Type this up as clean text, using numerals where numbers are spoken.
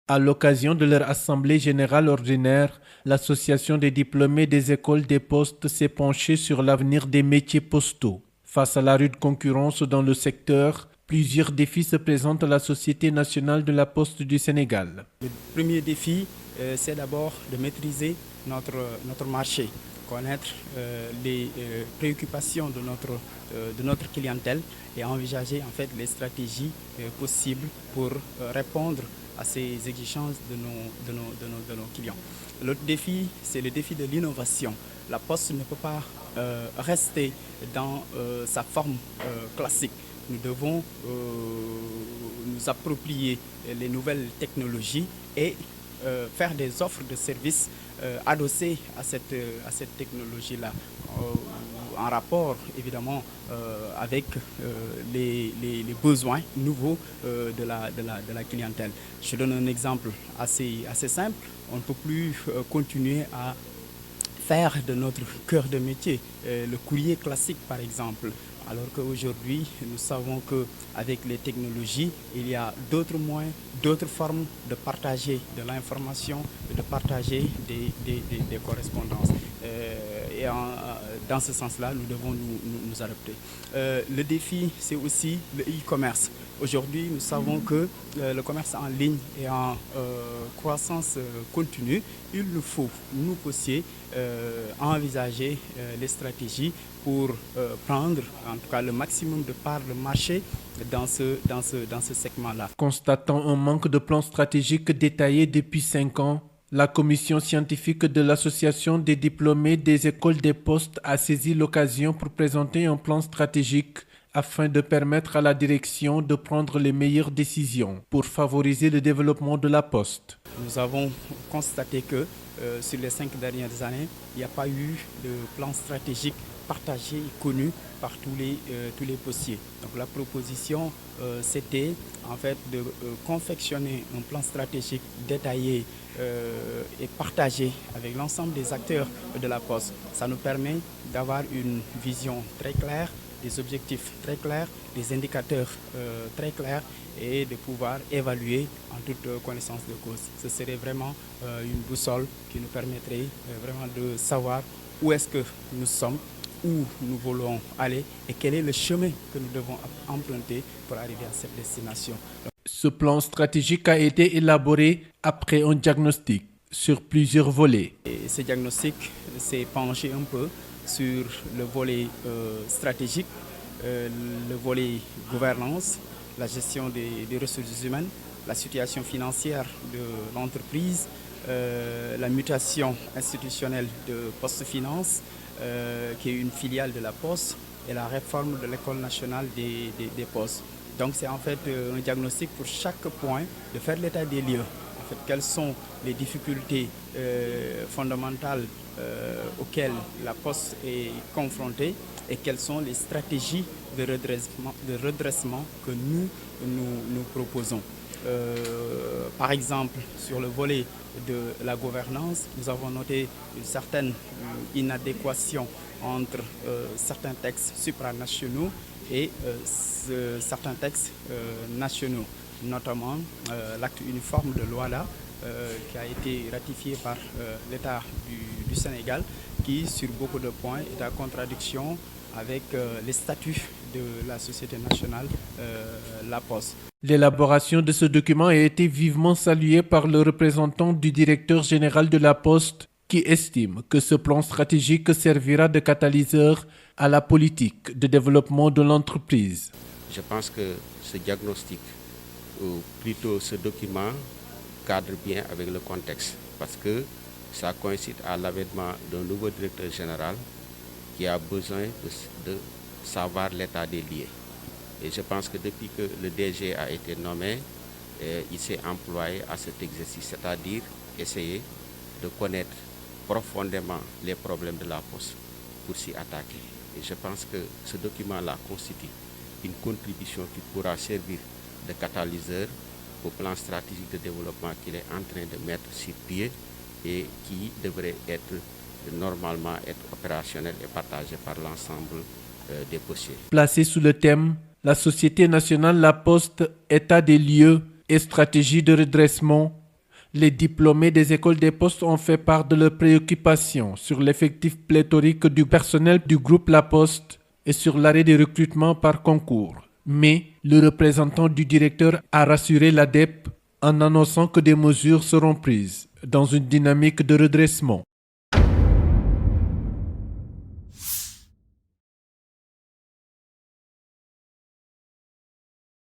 À l'occasion de leur assemblée générale ordinaire, l'association des diplômés des écoles des postes s'est penchée sur l'avenir des métiers postaux. Face à la rude concurrence dans le secteur, plusieurs défis se présentent à la Société nationale de la Poste du Sénégal. Le premier défi, c'est d'abord de maîtriser notre marché, connaître les préoccupations de notre clientèle et envisager en fait les stratégies possibles pour répondre à ces exigences de nos clients. L'autre défi, c'est le défi de l'innovation. La Poste ne peut pas rester dans sa forme classique. Nous devons nous approprier les nouvelles technologies et faire des offres de services adossées à cette technologie-là, en rapport évidemment avec les besoins nouveaux de la clientèle. Je donne un exemple assez simple. On ne peut plus continuer à faire de notre cœur de métier le courrier classique par exemple. Alors qu'aujourd'hui, nous savons qu'avec les technologies, il y a d'autres moyens, d'autres formes de partager de l'information, de partager des correspondances. Dans ce sens-là, nous devons nous adapter. Le défi, c'est aussi le e-commerce. Aujourd'hui, nous savons que le commerce en ligne est en croissance continue. Il nous faut, nous aussi, envisager les stratégies pour prendre en tout cas le maximum de parts de marché dans ce segment-là. Constatant un manque de plan stratégique détaillé depuis 5 ans, la commission scientifique de l'Association des diplômés des écoles des postes a saisi l'occasion pour présenter un plan stratégique afin de permettre à la direction de prendre les meilleures décisions pour favoriser le développement de la Poste. Nous avons constaté que sur les 5 dernières années, il n'y a pas eu de plan stratégique partagé et connu par tous les postiers. Donc la proposition, c'était en fait de confectionner un plan stratégique détaillé et partagé avec l'ensemble des acteurs de la Poste. Ça nous permet d'avoir une vision très claire, des objectifs très clairs, des indicateurs très clairs et de pouvoir évaluer en toute connaissance de cause. Ce serait vraiment une boussole qui nous permettrait vraiment de savoir où est-ce que nous sommes, où nous voulons aller et quel est le chemin que nous devons emprunter pour arriver à cette destination. Ce plan stratégique a été élaboré après un diagnostic sur plusieurs volets. Et ce diagnostic s'est penché un peu sur le volet stratégique, le volet gouvernance, la gestion des ressources humaines, la situation financière de l'entreprise, la mutation institutionnelle de Poste Finance, qui est une filiale de la Poste, et la réforme de l'École nationale des postes. Donc c'est en fait un diagnostic pour chaque point, de faire l'état des lieux. En fait, quelles sont les difficultés fondamentales auxquelles la Poste est confrontée et quelles sont les stratégies de redressement que nous proposons. Par exemple, sur le volet de la gouvernance, nous avons noté une certaine inadéquation entre certains textes supranationaux et certains textes nationaux, notamment l'acte uniforme de Luanda qui a été ratifié par l'État du Sénégal, qui sur beaucoup de points est en contradiction avec les statuts de la Société nationale, la Poste. L'élaboration de ce document a été vivement saluée par le représentant du directeur général de la Poste qui estime que ce plan stratégique servira de catalyseur à la politique de développement de l'entreprise. Je pense que ce diagnostic, ou plutôt ce document, cadre bien avec le contexte parce que ça coïncide à l'avènement d'un nouveau directeur général qui a besoin de savoir l'état des lieux. Et je pense que depuis que le DG a été nommé, il s'est employé à cet exercice, c'est-à-dire essayer de connaître profondément les problèmes de la Poste pour s'y attaquer. Et je pense que ce document-là constitue une contribution qui pourra servir de catalyseur au plan stratégique de développement qu'il est en train de mettre sur pied et qui devrait normalement être opérationnel et partagé par l'ensemble des postiers. Placé sous le thème « La Société nationale La Poste, état des lieux et stratégie de redressement », Les diplômés des écoles des postes ont fait part de leurs préoccupations sur l'effectif pléthorique du personnel du groupe La Poste et sur l'arrêt des recrutements par concours. Mais le représentant du directeur a rassuré l'ADEP en annonçant que des mesures seront prises dans une dynamique de redressement.